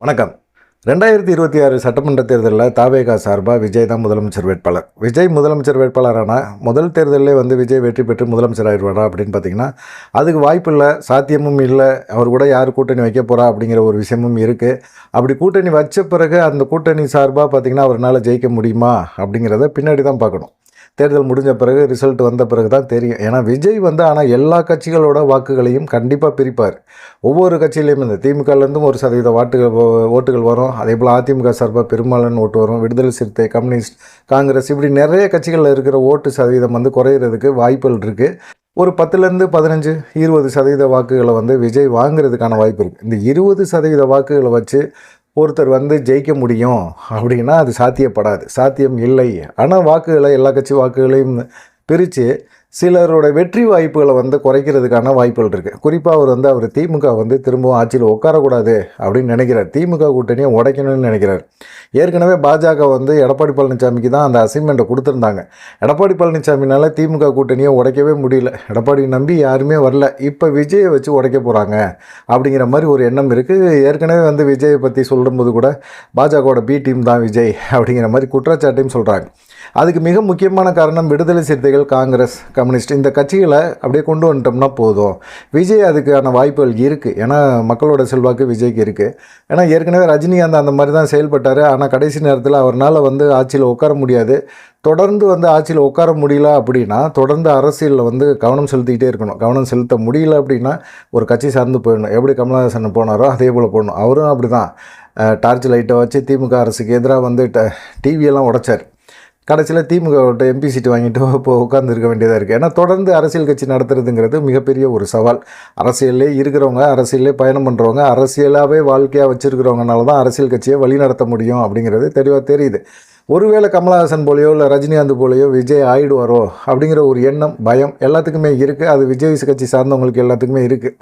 வணக்கம். 2026 சட்டமன்ற தேர்தலில் தாவேகா சார்பாக விஜய் தான் முதலமைச்சர் வேட்பாளர். விஜய் முதலமைச்சர் வேட்பாளரான முதல் தேர்தலே விஜய் வெற்றி பெற்று முதலமைச்சர் ஆயிடுவாரா அப்படின்னு பார்த்தீங்கன்னா, அதுக்கு வாய்ப்பு இல்லை, சாத்தியமும் இல்லை. அவர் கூட யார் கூட்டணி வைக்க போகிறா அப்படிங்கிற ஒரு விஷயமும் இருக்குது. அப்படி கூட்டணி வச்ச பிறகு அந்த கூட்டணி சார்பாக பார்த்தீங்கன்னா அவரால் ஜெயிக்க முடியுமா அப்படிங்கிறத பின்னாடி தான் பார்க்கணும். தேர்தல் முடிஞ்ச பிறகு ரிசல்ட் வந்த பிறகு தான் தெரியும். ஏன்னா விஜய் ஆனால் எல்லா கட்சிகளோட வாக்குகளையும் கண்டிப்பாக பிரிப்பார். ஒவ்வொரு கட்சியிலையும் இந்த திமுகலேருந்தும் 1% ஓட்டுகள் வரும். அதே போல் அதிமுக சார்பாக பெரும்பாலான ஓட்டு வரும். விடுதலை சிறுத்தை, கம்யூனிஸ்ட், காங்கிரஸ் இப்படி நிறைய கட்சிகளில் இருக்கிற ஓட்டு சதவீதம் குறையிறதுக்கு வாய்ப்புகள் இருக்குது. ஒரு 10லேருந்து 15, 20% வாக்குகளை விஜய் வாங்குறதுக்கான வாய்ப்பு இருக்குது. இந்த 20% வாக்குகளை வச்சு ஒருத்தர் ஜெயிக்க முடியும் அப்படின்னா அது சாத்தியப்படாது, சாத்தியம் இல்லை. ஆனால் வாக்குகளை எல்லா கட்சி வாக்குகளையும் பிரித்து சிலரோட வெற்றி வாய்ப்புகளை குறைக்கிறதுக்கான வாய்ப்புகள் இருக்குது. குறிப்பாக அவர் திமுக திரும்பவும் ஆட்சியில் உட்காரக்கூடாது அப்படின்னு நினைக்கிறார். திமுக கூட்டணியை உடைக்கணும்னு நினைக்கிறார். ஏற்கனவே பாஜக எடப்பாடி பழனிசாமிக்கு தான் அந்த அசைன்மெண்ட்டை கொடுத்துருந்தாங்க. எடப்பாடி பழனிசாமினால் திமுக கூட்டணியை உடைக்கவே முடியல. எடப்பாடி நம்பி யாருமே வரல. இப்போ விஜயை வச்சு உடைக்க போகிறாங்க அப்படிங்கிற மாதிரி ஒரு எண்ணம் இருக்குது. ஏற்கனவே விஜயை பற்றி சொல்லும்போது கூட பாஜகவோட பி டீம் தான் விஜய் அப்படிங்கிற மாதிரி குற்றச்சாட்டையும் சொல்கிறாங்க. அதுக்கு மிக முக்கியமான காரணம் விடுதலை சிறுத்தைகள், காங்கிரஸ், கம்யூனிஸ்ட் இந்த கட்சிகளை அப்படியே கொண்டு வந்துட்டோம்னா போதும். விஜய் அதுக்கான வாய்ப்புகள் இருக்குது. ஏன்னா மக்களோட செல்வாக்கு விஜய்க்கு இருக்குது. ஏன்னா ஏற்கனவே ரஜினிகாந்த் அந்த மாதிரி தான் செயல்பட்டார். ஆனால் கடைசி நேரத்தில் அவரால் ஆட்சியில் உட்கார முடியாது. தொடர்ந்து ஆட்சியில் உட்கார முடியல அப்படின்னா தொடர்ந்து அரசியலில் கவனம் செலுத்திக்கிட்டே இருக்கணும். கவனம் செலுத்த முடியல அப்படின்னா ஒரு கட்சி சார்ந்து போயிடணும். எப்படி கமலஹாசன் போனாரோ அதே போல் போடணும். அவரும் அப்படி தான் டார்ச் லைட்டை வச்சு திமுக அரசுக்கு எதிராக டிவியெல்லாம் உடைச்சார். கடைசியில் திமுகவோட எம்பி சீட்டு வாங்கிட்டு இப்போ உட்காந்துருக்க வேண்டியதாக இருக்குது. ஏன்னா தொடர்ந்து அரசியல் கட்சி நடத்துறதுங்கிறது மிகப்பெரிய ஒரு சவால். அரசியலே இருக்கிறவங்க, அரசியலே பயணம் பண்ணுறவங்க, அரசியலாகவே வாழ்க்கையாக வச்சுருக்கிறவங்கனால தான் அரசியல் கட்சியை வழி நடத்த முடியும் அப்படிங்கிறது தெளிவாக தெரியுது. ஒருவேளை கமலஹாசன் போலையோ இல்லை ரஜினிகாந்த் போலையோ விஜய் ஆயிடுவாரோ அப்படிங்கிற ஒரு எண்ணம், பயம் எல்லாத்துக்குமே இருக்குது. அது விஜய் கட்சி சார்ந்தவங்களுக்கு எல்லாத்துக்குமே இருக்குது.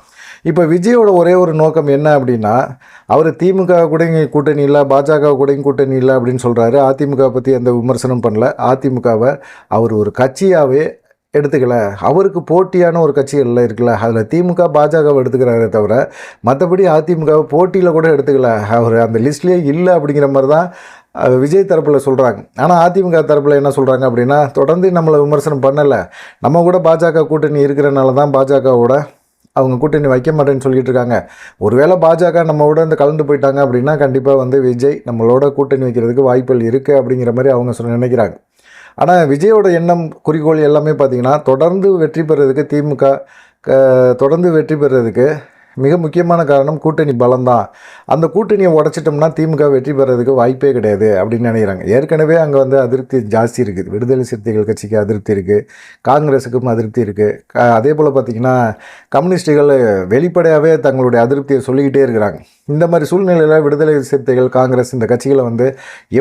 இப்போ விஜயோட ஒரே ஒரு நோக்கம் என்ன அப்படின்னா, அவர் திமுக கூட கூட்டணி இல்லை, பாஜக கூட கூட்டணி இல்லை அப்படின்னு சொல்கிறாரு. அதிமுக பற்றி எந்த விமர்சனம் பண்ணல. அதிமுகவை அவர் ஒரு கட்சியாகவே எடுத்துக்கல. அவருக்கு போட்டியான ஒரு கட்சிகளில் இருக்குல்ல, அதில் திமுக பாஜகவை எடுத்துக்கிறாரே தவிர மற்றபடி அதிமுகவை போட்டியில் கூட எடுத்துக்கல. அவர் அந்த லிஸ்ட்லேயே இல்லை அப்படிங்கிற மாதிரி தான் விஜய் தரப்பில் சொல்கிறாங்க. ஆனால் அதிமுக தரப்பில் என்ன சொல்கிறாங்க அப்படின்னா, தொடர்ந்து நம்மளை விமர்சனம் பண்ணலை, நம்ம கூட பாஜக கூட்டணி இருக்கிறனால தான் பாஜகவோட அவங்க கூட்டணி வைக்க மாட்டேன்னு சொல்லிட்டு இருக்காங்க. ஒருவேளை பாஜக நம்மளோட கலந்து போயிட்டாங்க அப்படின்னா கண்டிப்பாக விஜய் நம்மளோட கூட்டணி வைக்கிறதுக்கு வாய்ப்புகள் இருக்குது அப்படிங்கிற மாதிரி அவங்க நினைக்கிறாங்க. ஆனால் விஜயோட எண்ணம், குறிக்கோள் எல்லாமே பார்த்திங்கன்னா தொடர்ந்து வெற்றி பெறதுக்கு, திமுக தொடர்ந்து வெற்றி பெறதுக்கு மிக முக்கியமான காரணம் கூட்டணி பலம்தான். அந்த கூட்டணியை உடச்சிட்டோம்னா திமுக வெற்றி பெறதுக்கு வாய்ப்பே கிடையாது அப்படின்னு நினைக்கிறாங்க. ஏற்கனவே அங்கே அதிருப்தி ஜாஸ்தி இருக்குது. விடுதலை சிறுத்தைகள் கட்சிக்கு அதிருப்தி இருக்குது, காங்கிரஸுக்கும் அதிருப்தி இருக்குது. அதே போல் பார்த்திங்கன்னா கம்யூனிஸ்டுகள் வெளிப்படையாகவே தங்களுடைய அதிருப்தியை சொல்லிக்கிட்டே இருக்கிறாங்க. இந்த மாதிரி சூழ்நிலையில் விடுதலை சிறுத்தைகள், காங்கிரஸ் இந்த கட்சிகளை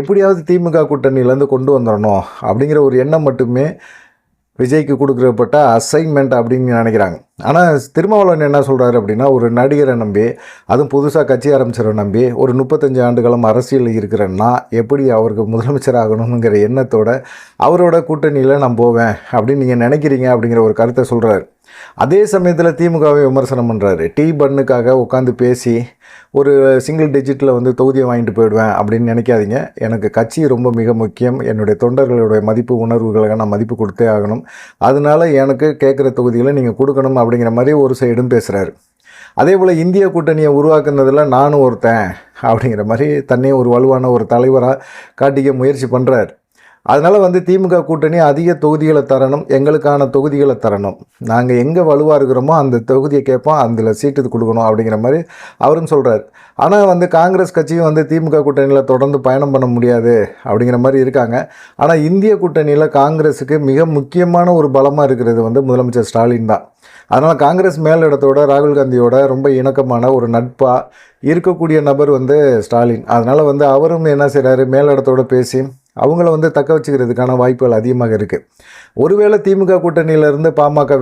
எப்படியாவது திமுக கூட்டணியிலேருந்து கொண்டு வந்துடணும் அப்படிங்கிற ஒரு எண்ணம் மட்டுமே விஜய்க்கு கொடுக்கப்பட்ட அசைன்மெண்ட் அப்படின்னு நினைக்கிறாங்க. ஆனால் திருமாவளவன் என்ன சொல்கிறாரு அப்படின்னா, ஒரு நடிகரை நம்பி, அதுவும் புதுசாக கட்சி ஆரம்பிச்சிட நம்பி ஒரு 35 ஆண்டுகளும் அரசியலில் இருக்கிறேன்னா எப்படி அவருக்கு முதலமைச்சர் ஆகணுங்கிற எண்ணத்தோட அவரோட கூட்டணியில் நான் போவேன் அப்படின்னு நீங்கள் நினைக்கிறீங்க அப்படிங்கிற ஒரு கருத்தை சொல்கிறாரு. அதே சமயத்தில் திமுகவை விமர்சனம் பண்ணுறாரு. டீ பண்ணுக்காக உட்காந்து பேசி ஒரு சிங்கிள் டிஜிட்டில் தொகுதியை வாங்கிட்டு போயிடுவேன் அப்படின்னு நினைக்காதீங்க. எனக்கு கட்சி ரொம்ப மிக முக்கியம். என்னுடைய தொண்டர்களுடைய மதிப்பு உணர்வுகளை நான் மதிப்பு கொடுத்தே ஆகணும். அதனால எனக்கு கேட்குற தொகுதிகளை நீங்கள் கொடுக்கணும் அப்படிங்கிற மாதிரி ஒரு சைடும் பேசுகிறாரு. அதே போல் இந்திய கூட்டணியை உருவாக்குனதில் நானும் ஒருத்தன் அப்படிங்கிற மாதிரி தன்னையும் ஒரு வலுவான ஒரு தலைவராக காட்டிக்க முயற்சி பண்ணுறாரு. அதனால் திமுக கூட்டணி அதிக தொகுதிகளை தரணும், எங்களுக்கான தொகுதிகளை தரணும், நாங்கள் எங்கே வலுவாக இருக்கிறோமோ அந்த தொகுதியை கேட்போம், அதில் சீட்டு கொடுக்கணும் அப்படிங்கிற மாதிரி அவரும் சொல்கிறார். ஆனால் காங்கிரஸ் கட்சியும் திமுக கூட்டணியில் தொடர்ந்து பயணம் பண்ண முடியாது அப்படிங்கிற மாதிரி இருக்காங்க. ஆனால் இந்திய கூட்டணியில் காங்கிரஸுக்கு மிக முக்கியமான ஒரு பலமாக இருக்கிறது முதலமைச்சர் ஸ்டாலின் தான். அதனால் காங்கிரஸ் மேலிடத்தோட ராகுல் காந்தியோட ரொம்ப இணக்கமான ஒரு நட்பாக இருக்கக்கூடிய நபர் ஸ்டாலின். அதனால் அவரும் என்ன செய்கிறாரு, மேலிடத்தோடு பேசி அவங்கள தக்க வச்சுக்கிறதுக்கான வாய்ப்புகள் அதிகமாக இருக்குது. ஒருவேளை திமுக கூட்டணியிலேருந்து பாமக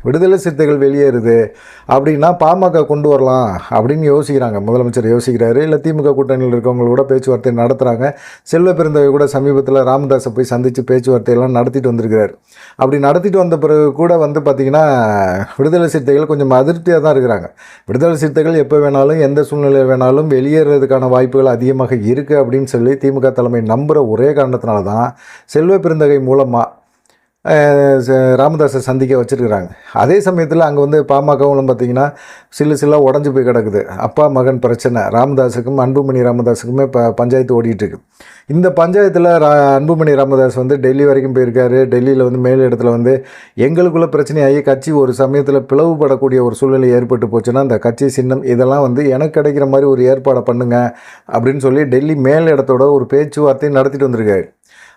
விடுதலை சிறுத்தைகள் வெளியேறுது அப்படின்னா பாமக கொண்டு வரலாம் அப்படின்னு யோசிக்கிறாங்க. முதலமைச்சர் யோசிக்கிறாரு. இல்லை திமுக கூட்டணியில் இருக்கவங்க கூட பேச்சுவார்த்தை நடத்துகிறாங்க. செல்வ பெருந்தகை கூட சமீபத்தில் ராமதாஸை போய் சந்தித்து பேச்சுவார்த்தையெல்லாம் நடத்திட்டு வந்திருக்கிறார். அப்படி நடத்திட்டு வந்த பிறகு கூட வந்து பார்த்திங்கன்னா விடுதலை சிறுத்தைகள் கொஞ்சம் அதிருப்தியாக தான் இருக்கிறாங்க. விடுதலை சிறுத்தைகள் எப்போ வேணாலும் எந்த சூழ்நிலையில் வேணாலும் வெளியேறதுக்கான வாய்ப்புகள் அதிகமாக இருக்குது அப்படின்னு சொல்லி திமுக தலைமை நம்புகிற ஒரே காரணத்தினால தான் செல்வ பெருந்தகை மூலமாக ராமதாஸை சந்திக்க வச்சுருக்கிறாங்க. அதே சமயத்தில் அங்கே வந்து பாமகவும் பார்த்திங்கன்னா சில்லாக உடஞ்சி போய் கிடக்குது. அப்பா மகன் பிரச்சனை ராமதாஸுக்கும் அன்புமணி ராமதாஸுக்குமே பஞ்சாயத்து ஓடிட்டுருக்கு. இந்த பஞ்சாயத்தில் அன்புமணி ராமதாஸ் வந்து டெல்லி வரைக்கும் போயிருக்காரு. டெல்லியில் வந்து மேல் இடத்துல வந்து எங்களுக்குள்ள பிரச்சனையாகி கட்சி ஒரு சமயத்தில் பிளவுபடக்கூடிய ஒரு சூழ்நிலை ஏற்பட்டு போச்சுன்னா அந்த கட்சி சின்னம் இதெல்லாம் வந்து எனக்கு கிடைக்கிற மாதிரி ஒரு ஏற்பாடை பண்ணுங்க அப்படின்னு சொல்லி டெல்லி மேல் இடத்தோட ஒரு பேச்சுவார்த்தை நடத்திட்டு வந்திருக்காரு.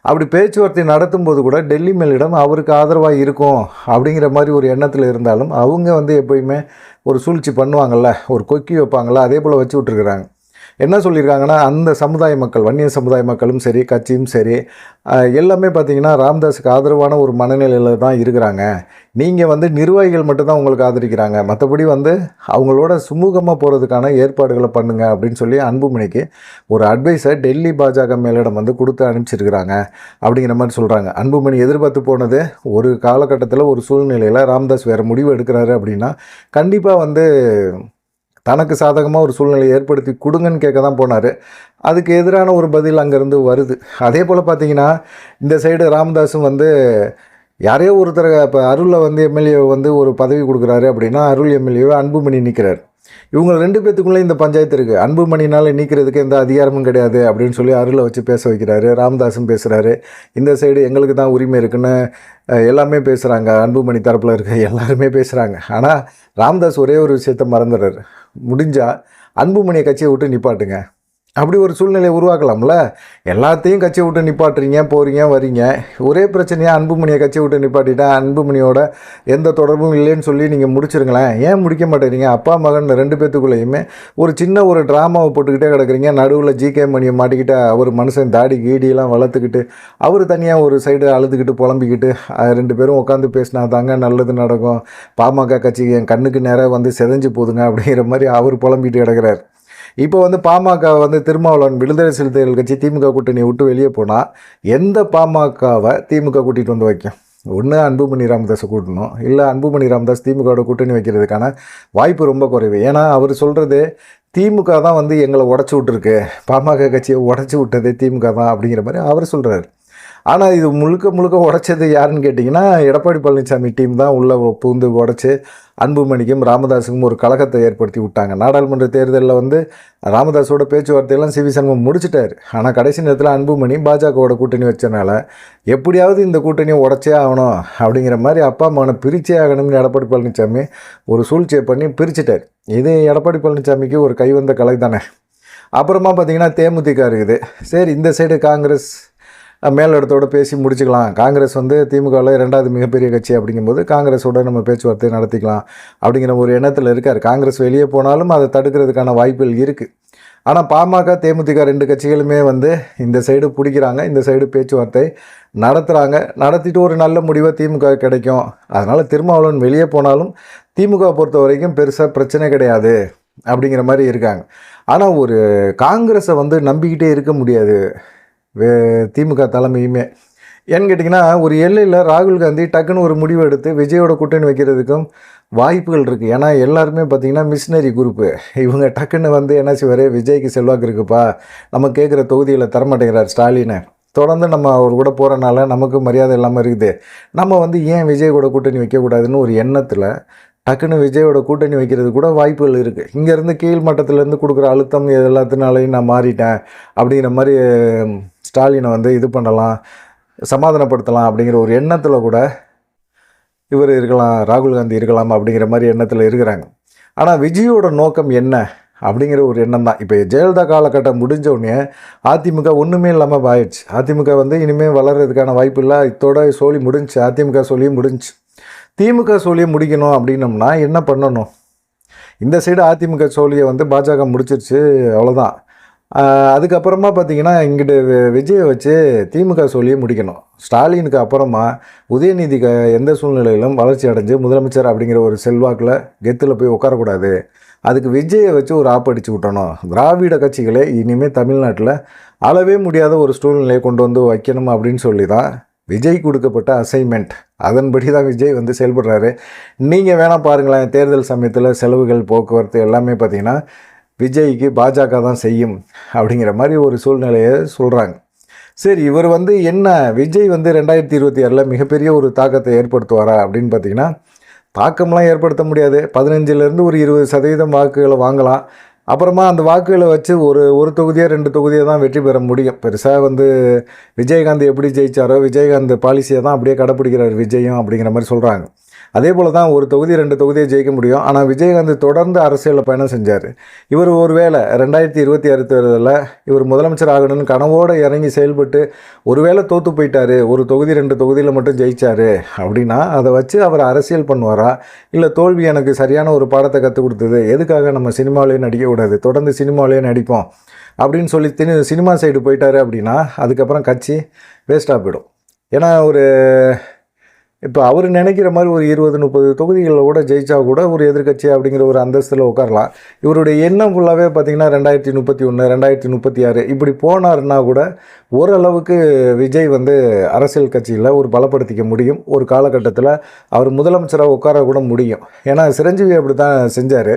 அப்படி பேச்சுவார்த்தை நடத்தும்போது கூட டெல்லி மேலிடம் அவருக்கு ஆதரவாக இருக்கும் அப்படிங்கிற மாதிரி ஒரு எண்ணத்தில் இருந்தாலும் அவங்க வந்து எப்போயுமே ஒரு சூழ்ச்சி பண்ணுவாங்கள்ல, ஒரு கொக்கி வைப்பாங்கள்ல, அதே போல் வச்சு விட்ருக்குறாங்க. என்ன சொல்லியிருக்காங்கன்னா அந்த சமுதாய மக்கள், வன்னிய சமுதாய மக்களும் சரி கட்சியும் சரி எல்லாமே பார்த்திங்கன்னா ராமதாஸுக்கு ஆதரவான ஒரு மனநிலையில் தான் இருக்கிறாங்க. நீங்கள் வந்து நிர்வாகிகள் மட்டும்தான் உங்களுக்கு ஆதரிக்கிறாங்க, மற்றபடி வந்து அவங்களோட சுமூகமாக போகிறதுக்கான ஏற்பாடுகளை பண்ணுங்க அப்படின்னு சொல்லி அன்புமணிக்கு ஒரு அட்வைஸை டெல்லி பாஜக மேலிடம் வந்து கொடுத்து அனுப்பிச்சிருக்கிறாங்க அப்படிங்கிற மாதிரி சொல்கிறாங்க. அன்புமணி எதிர்பார்த்து போனது ஒரு காலகட்டத்தில் ஒரு சூழ்நிலையில் ராமதாஸ் வேறு முடிவு எடுக்கிறாரு அப்படின்னா கண்டிப்பாக வந்து தனக்கு சாதகமாக ஒரு சூழ்நிலையை ஏற்படுத்தி கொடுங்கன்னு கேட்க தான் போனார். அதுக்கு எதிரான ஒரு பதில் அங்கேருந்து வருது. அதே போல் பார்த்திங்கன்னா இந்த சைடு ராமதாஸும் வந்து யாரையோ ஒருத்தர் இப்போ அருளில் வந்து எம்எல்ஏ வந்து ஒரு பதவி கொடுக்குறாரு அப்படின்னா அருள் எம்எல்ஏவை அன்புமணி நீக்கிறார். இவங்க 2 பேத்துக்குள்ளே இந்த பஞ்சாயத்து இருக்குது. அன்புமணினால் நீக்கிறதுக்கு எந்த அதிகாரமும் கிடையாது அப்படின்னு சொல்லி அருளை வச்சு பேச வைக்கிறாரு. ராமதாஸும் பேசுகிறாரு. இந்த சைடு எங்களுக்கு தான் உரிமை இருக்குன்னு எல்லாமே பேசுகிறாங்க. அன்புமணி தரப்பில் இருக்க எல்லாருமே பேசுகிறாங்க. ஆனால் ராமதாஸ் ஒரே ஒரு விஷயத்த மறந்துடுறாரு. முடிஞ்சால் அன்புமணியை கட்சியை விட்டு நிப்பாட்டுங்க. அப்படி ஒரு சூழ்நிலையை உருவாக்கலாம்ல. எல்லாத்தையும் கட்சியை விட்டு நிப்பாட்டுறீங்க, போகிறீங்க வரீங்க. ஒரே பிரச்சனையாக அன்புமணியை கட்சியை விட்டு நிப்பாட்டிட்டா அன்புமணியோட எந்த தொடர்பும் இல்லைன்னு சொல்லி நீங்கள் முடிச்சிருங்களேன். ஏன் முடிக்க மாட்டேறீங்க? அப்பா மகன் 2 பேத்துக்குள்ளேயுமே ஒரு சின்ன ஒரு ட்ராமாவை போட்டுக்கிட்டே கிடக்குறீங்க. நடுவில் ஜிகே மணியை மாட்டிக்கிட்டு அவர் மனுஷன் தாடி கீடியெல்லாம் வளர்த்துக்கிட்டு அவர் தனியாக ஒரு சைடு அழுதுகிட்டு புலம்பிக்கிட்டு 2 பேரும் உட்காந்து பேசினா தாங்க நல்லது நடக்கும், பாமக கட்சி என் கண்ணுக்கு நேராக வந்து செதஞ்சு போதுங்க அப்படிங்கிற மாதிரி அவர் புலம்பிட்டு கிடக்கிறார். இப்போ வந்து பாமக வந்து திருமாவளவன் விடுதலை சிறுத்தைகள் கட்சி திமுக கூட்டணியை விட்டு வெளியே போனால் எந்த பாமகவை திமுக கூட்டிகிட்டு வந்து வைக்கும்? ஒன்று அன்புமணி ராமதாஸை கூட்டணும், இல்லை அன்புமணி ராமதாஸ் திமுகவோட கூட்டணி வைக்கிறதுக்கான வாய்ப்பு ரொம்ப குறைவு. ஏன்னா அவர் சொல்கிறது திமுக தான் வந்து எங்களை உடச்சி விட்டுருக்கு, பாமக கட்சியை உடச்சி விட்டதே திமுக தான் அப்படிங்கிற மாதிரி அவர் சொல்கிறார். ஆனால் இது முழுக்க உடைச்சது யாருன்னு கேட்டிங்கன்னா எடப்பாடி பழனிசாமி டீம் தான் உள்ளே பூந்து உடச்சி அன்புமணிக்கும் ராமதாஸுக்கும் ஒரு கழகத்தை ஏற்படுத்தி விட்டாங்க. நாடாளுமன்ற தேர்தலில் வந்து ராமதாஸோட பேச்சுவார்த்தையெல்லாம் சிவி சண்முகம் முடிச்சிட்டார். ஆனால் கடைசி நேரத்தில் அன்புமணி பாஜகவோட கூட்டணி வச்சனால எப்படியாவது இந்த கூட்டணியை உடச்சே ஆகணும் அப்படிங்கிற மாதிரி அப்பா மகனை பிரிச்சே ஆகணும்னு எடப்பாடி பழனிசாமி ஒரு சூழ்ச்சியை பண்ணி பிரிச்சுட்டார். இது எடப்பாடி பழனிசாமிக்கு ஒரு கைவந்த கலை தானே. அப்புறமா பார்த்திங்கன்னா தேமுதிக இருக்குது. சரி, இந்த சைடு காங்கிரஸ் மேலிடத்தோடு பேசி முடிச்சுக்கலாம். காங்கிரஸ் வந்து திமுகவில் 2வது மிகப்பெரிய கட்சி அப்படிங்கும்போது காங்கிரஸோட நம்ம பேச்சுவார்த்தை நடத்திக்கலாம் அப்படிங்கிற ஒரு எண்ணத்தில் இருக்கார். காங்கிரஸ் வெளியே போனாலும் அதை தடுக்கிறதுக்கான வாய்ப்புகள் இருக்குது. ஆனால் பாமக தேமுதிக 2 கட்சிகளுமே வந்து இந்த சைடு பிடிக்கிறாங்க, இந்த சைடு பேச்சுவார்த்தை நடத்துகிறாங்க. நடத்திட்டு ஒரு நல்ல முடிவை திமுக கிடைக்கும். அதனால் திருமாவளவன் வெளியே போனாலும் திமுக பொறுத்த வரைக்கும் பெருசாக பிரச்சனை கிடையாது அப்படிங்கிற மாதிரி இருக்காங்க. ஆனால் ஒரு காங்கிரஸை வந்து நம்பிக்கிட்டே இருக்க முடியாது திமுக தலைமையுமே. ஏன்னு கேட்டிங்கன்னா ஒரு எல்லையில் ராகுல் காந்தி டக்குன்னு ஒரு முடிவு எடுத்து விஜயோட கூட்டணி வைக்கிறதுக்கும் வாய்ப்புகள் இருக்குது. ஏன்னா எல்லாருமே பார்த்திங்கன்னா மிஷினரி குரூப்பு. இவங்க டக்குன்னு வந்து என்ன செய்வார், விஜய்க்கு செல்வாக்கு இருக்குப்பா, நம்ம கேட்குற தொகுதியில் தரமாட்டேங்கிறார் ஸ்டாலினை, தொடர்ந்து நம்ம அவர் கூட போகிறனால நமக்கு மரியாதை இல்லாமல் இருக்குது, நம்ம வந்து ஏன் விஜய் கூட கூட்டணி வைக்கக்கூடாதுன்னு ஒரு எண்ணத்தில் டக்குன்னு விஜயோட கூட்டணி வைக்கிறது கூட வாய்ப்புகள் இருக்குது. இங்கேருந்து கீழ் மட்டத்திலேருந்து கொடுக்குற அழுத்தம் எல்லாத்தினாலையும் நான் மாறிட்டேன் அப்படிங்கிற மாதிரி ஸ்டாலினை வந்து இது பண்ணலாம், சமாதானப்படுத்தலாம் அப்படிங்கிற ஒரு எண்ணத்தில் கூட இவர் இருக்கலாம், ராகுல் காந்தி இருக்கலாம் அப்படிங்கிற மாதிரி எண்ணத்தில் இருக்கிறாங்க. ஆனால் விஜயோட நோக்கம் என்ன அப்படிங்கிற ஒரு எண்ணம் தான். இப்போ ஜெயலலிதா காலகட்டம் முடிஞ்சவுடனே அதிமுக ஒன்றுமே இல்லாமல் ஆயிடுச்சு. அதிமுக வந்து இனிமேல் வளர்கிறதுக்கான வாய்ப்பு இல்லை, இதோட சோழி முடிஞ்சிச்சு, அதிமுக சோழியும் முடிஞ்சிச்சு. திமுக சோழியை முடிக்கணும் அப்படின்னம்னா என்ன பண்ணணும்? இந்த சைடு அதிமுக சோழியை வந்து பாஜக முடிச்சிருச்சு, அவ்வளோதான். அதுக்கப்புறமா பார்த்தீங்கன்னா இங்கிட்டு விஜயை வச்சு திமுக சொல்லியே முடிக்கணும். ஸ்டாலினுக்கு அப்புறமா உதயநிதி எந்த சூழ்நிலையிலும் வளர்ச்சி அடைஞ்சு முதலமைச்சர் அப்படிங்கிற ஒரு செல்வாக்கில் கெத்தில் போய் உட்காரக்கூடாது. அதுக்கு விஜயை வச்சு ஒரு ஆப்படிச்சு விட்டணும். திராவிட கட்சிகளே இனிமேல் தமிழ்நாட்டில் அளவே முடியாத ஒரு சூழ்நிலையை கொண்டு வந்து வைக்கணும் அப்படின்னு சொல்லி தான் விஜய் கொடுக்கப்பட்ட அசைன்மெண்ட். அதன்படி தான் விஜய் வந்து செயல்படுறாரு. நீங்கள் வேணால் பாருங்களேன், தேர்தல் சமயத்தில் செலவுகள் போக்குவரத்து எல்லாமே பார்த்திங்கன்னா விஜய்க்கு பாஜக தான் செய்யும் அப்படிங்கிற மாதிரி ஒரு சூழ்நிலையை சொல்கிறாங்க. சரி, இவர் வந்து என்ன விஜய் வந்து 2026 மிகப்பெரிய ஒரு தாக்கத்தை ஏற்படுத்துவாரா அப்படின்னு பார்த்தீங்கன்னா, தாக்கம்லாம் ஏற்படுத்த முடியாது. 15லேருந்து ஒரு 20% வாக்குகளை வாங்கலாம். அப்புறமா அந்த வாக்குகளை வச்சு ஒரு தொகுதியோ 2 தொகுதியோ தான் வெற்றி பெற முடியும். பெருசாக வந்து விஜயகாந்த் எப்படி ஜெயித்தாரோ விஜயகாந்த் பாலிசியை தான் அப்படியே கடைப்பிடிக்கிறார் விஜயும் அப்படிங்கிற மாதிரி சொல்கிறாங்க. அதே போல் தான் ஒரு தொகுதி 2 தொகுதியை ஜெயிக்க முடியும். ஆனால் விஜயகாந்த் தொடர்ந்து அரசியலில் பயணம் செஞ்சார். இவர் ஒரு வேளை 2026 தேர்தலில் இவர் முதலமைச்சர் ஆகணும்னு கனவோடு இறங்கி செயல்பட்டு ஒருவேளை தோற்று போயிட்டார், ஒரு தொகுதி 2 தொகுதியில் மட்டும் ஜெயித்தார் அப்படின்னா அதை வச்சு அவர் அரசியல் பண்ணுவாரா? இல்லை தோல்வி எனக்கு சரியான ஒரு பாடத்தை கற்றுக் கொடுத்தது, எதுக்காக நம்ம சினிமாவிலேயே நடிக்கக்கூடாது, தொடர்ந்து சினிமாவிலேயே நடிப்போம் அப்படின்னு சொல்லி சினிமா சைடு போயிட்டார் அப்படின்னா அதுக்கப்புறம் கட்சி வேஸ்ட்டாக போயிடும். ஏன்னா இப்போ அவர் நினைக்கிற மாதிரி ஒரு 20-30 தொகுதிகளில் கூட ஜெயிச்சா கூட ஒரு எதிர்கட்சி அப்படிங்கிற ஒரு அந்தஸ்தில் உட்காரலாம். இவருடைய எண்ணம் ஃபுல்லாகவே பார்த்திங்கன்னா 2031 2036 இப்படி போனார்னா கூட ஓரளவுக்கு விஜய் வந்து அரசியல் கட்சியில் ஒரு பலப்படுத்திக்க முடியும். ஒரு காலகட்டத்தில் அவர் முதலமைச்சராக உட்கார கூட முடியும். ஏன்னா சிரஞ்சீவி அப்படி தான் செஞ்சார்.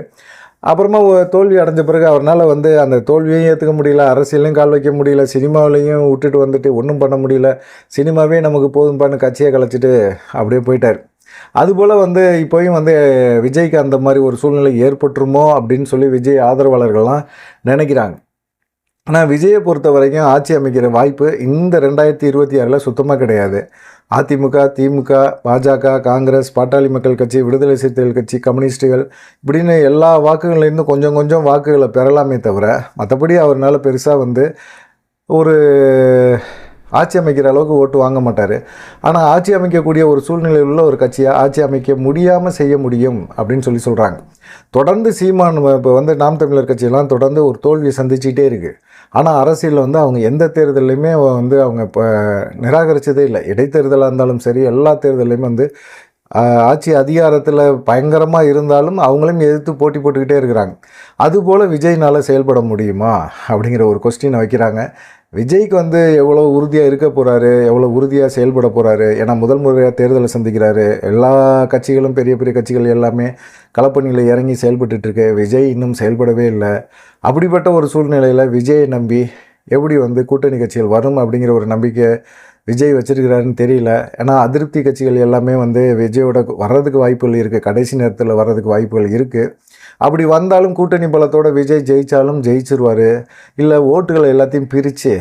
அப்புறமா தோல்வி அடைஞ்ச பிறகு அவரால் வந்து அந்த தோல்வியையும் ஏற்றுக்க முடியல, அரசியலையும் கால் வைக்க முடியல, சினிமாவிலையும் விட்டுட்டு வந்துட்டு ஒன்றும் பண்ண முடியல, சினிமாவே நமக்கு போதும்பான்னு கட்சியை கலைச்சிட்டு அப்படியே போயிட்டார். அதுபோல் வந்து இப்போயும் வந்து விஜய்க்கு அந்த மாதிரி ஒரு சூழ்நிலை ஏற்பட்டுருமோ அப்படின்னு சொல்லி விஜய் ஆதரவாளர்கள்லாம் நினைக்கிறாங்க. ஆனால் விஜயை பொறுத்த வரைக்கும் ஆட்சி அமைக்கிற வாய்ப்பு இந்த 2026 சுத்தமாக கிடையாது. அதிமுக, திமுக, பாஜக, காங்கிரஸ், பாட்டாளி மக்கள் கட்சி, விடுதலை சிறுத்தைகள் கட்சி, கம்யூனிஸ்ட்டுகள் இப்படின்னு எல்லா வாக்குகள்லேருந்து கொஞ்சம் கொஞ்சம் வாக்குகளை பெறலாமே தவிர மற்றபடி அவரால் பெருசாக வந்து ஒரு ஆட்சி அமைக்கிற அளவுக்கு ஓட்டு வாங்க மாட்டார். ஆனால் ஆட்சி அமைக்கக்கூடிய ஒரு சூழ்நிலையில் உள்ள ஒரு கட்சியாக ஆட்சி அமைக்க முடியாமல் செய்ய முடியும் அப்படின்னு சொல்கிறாங்க. தொடர்ந்து சீமான் இப்போ வந்து நாம் தமிழர் கட்சியெல்லாம் தொடர்ந்து ஒரு தோல்வியை சந்திச்சுக்கிட்டே இருக்குது. ஆனால் அரசியலில் வந்து அவங்க எந்த தேர்தலையுமே வந்து அவங்க இப்போ நிராகரித்ததே இல்லை. இடைத்தேர்தலாக இருந்தாலும் சரி, எல்லா தேர்தலையுமே வந்து ஆட்சி அதிகாரத்தில் பயங்கரமாக இருந்தாலும் அவங்களையும் எதிர்த்து போட்டி போட்டுக்கிட்டே இருக்கிறாங்க. அதுபோல் விஜய்னால் செயல்பட முடியுமா அப்படிங்கிற ஒரு கொஸ்டினை வைக்கிறாங்க. விஜய்க்கு வந்து எவ்வளோ உறுதியாக இருக்க போகிறாரு, எவ்வளோ உறுதியாக செயல்பட போகிறாரு. ஏன்னா முதல் முறையாக தேர்தலை சந்திக்கிறாரு. எல்லா கட்சிகளும் பெரிய பெரிய கட்சிகள் எல்லாமே களப்பணியில் இறங்கி செயல்பட்டுருக்கு. விஜய் இன்னும் செயல்படவே இல்லை. அப்படிப்பட்ட ஒரு சூழ்நிலையில் விஜயை நம்பி எப்படி வந்து கூட்டணி கட்சிகள் வரும் அப்படிங்கிற ஒரு நம்பிக்கை விஜய் வச்சுருக்கிறாருன்னு தெரியல. ஏன்னா அதிருப்தி கட்சிகள் எல்லாமே வந்து விஜயோட வர்றதுக்கு வாய்ப்புகள் இருக்குது, கடைசி நேரத்தில் வர்றதுக்கு வாய்ப்புகள் இருக்குது. அப்படி வந்தாலும் கூட்டணி பலத்தோடு விஜய் ஜெயித்தாலும் ஜெயிச்சிருவார். இல்லை ஓட்டுகளை எல்லாத்தையும் பிரித்து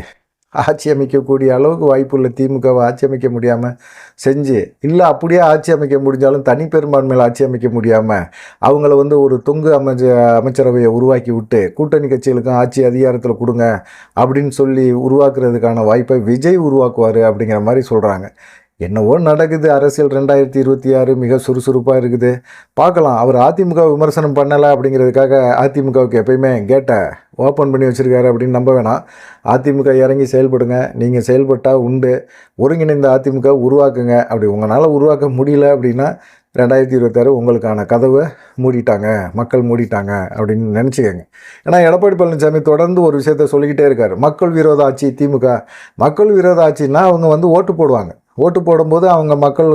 ஆட்சி அமைக்கக்கூடிய அளவுக்கு வாய்ப்புள்ள திமுகவை ஆட்சி அமைக்க முடியாமல் செஞ்சு, இல்லை அப்படியே ஆட்சி அமைக்க முடிஞ்சாலும் தனி பெரும்பான்மையில் ஆட்சி அமைக்க முடியாமல் அவங்கள வந்து ஒரு தொங்கு அமைச்சரவையை உருவாக்கி விட்டு கூட்டணி கட்சிகளுக்கும் ஆட்சி அதிகாரத்தில் கொடுங்க அப்படின்னு சொல்லி உருவாக்குறதுக்கான வாய்ப்பை விஜய் உருவாக்குவார் அப்படிங்கிற மாதிரி சொல்கிறாங்க. என்னவோ நடக்குது. அரசியல் 2026 மிக சுறுசுறுப்பாக இருக்குது. பார்க்கலாம். அவர் அதிமுக விமர்சனம் பண்ணலை அப்படிங்கிறதுக்காக அதிமுகவுக்கு எப்பயுமே கேட்டை ஓப்பன் பண்ணி வச்சுருக்காரு அப்படின்னு நம்ப வேணாம். அதிமுக இறங்கி செயல்படுங்க. நீங்கள் செயல்பட்டால் உண்டு. ஒருங்கிணைந்த அதிமுக உருவாக்குங்க. அப்படி உங்களால் உருவாக்க முடியல அப்படின்னா 2026 உங்களுக்கான கதவை மூடிட்டாங்க, மக்கள் மூடிட்டாங்க அப்படின்னு நினச்சிக்கோங்க. ஏன்னா எடப்பாடி பழனிசாமி தொடர்ந்து ஒரு விஷயத்த சொல்லிக்கிட்டே இருக்கார். மக்கள் விரோத ஆட்சி திமுக. மக்கள் விரோத ஆட்சின்னா அவங்க வந்து ஓட்டு போடுவாங்க. ஓட்டு போடும்போது அவங்க மக்கள்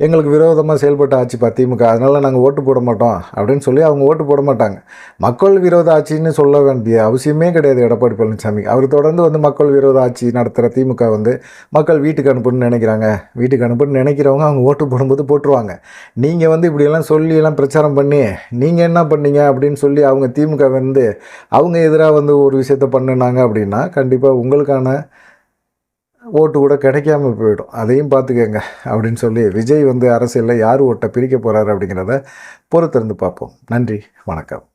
எங்களுக்கு விரோதமாக செயல்பட்ட ஆட்சிப்பா திமுக, அதனால் நாங்கள் ஓட்டு போட மாட்டோம் அப்படின்னு சொல்லி அவங்க ஓட்டு போட மாட்டாங்க. மக்கள் விரோத ஆட்சின்னு சொல்ல வேண்டிய அவசியமே கிடையாது எடப்பாடி பழனிசாமி. அவர் தொடர்ந்து வந்து மக்கள் விரோத ஆட்சி நடத்துகிற திமுக வந்து மக்கள் வீட்டுக்கு அனுப்புன்னு நினைக்கிறாங்க. வீட்டுக்கு அனுப்புன்னு நினைக்கிறவங்க அவங்க ஓட்டு போடும்போது போட்டுருவாங்க. நீங்கள் வந்து இப்படியெல்லாம் சொல்லியெல்லாம் பிரச்சாரம் பண்ணி நீங்கள் என்ன பண்ணீங்க அப்படின்னு சொல்லி அவங்க திமுக வந்து அவங்க எதிராக வந்து ஒரு விஷயத்த பண்ணினாங்க அப்படின்னா கண்டிப்பாக உங்களுக்கான ஓட்டு கூட கிடைக்காம போயிடும். அதையும் பார்த்துக்கங்க அப்படின்னு சொல்லி விஜய் வந்து அரசியலில் யார் ஓட்டை பிரிக்க போகிறாரு அப்படிங்கிறத பொறுத்திருந்து பார்ப்போம். நன்றி, வணக்கம்.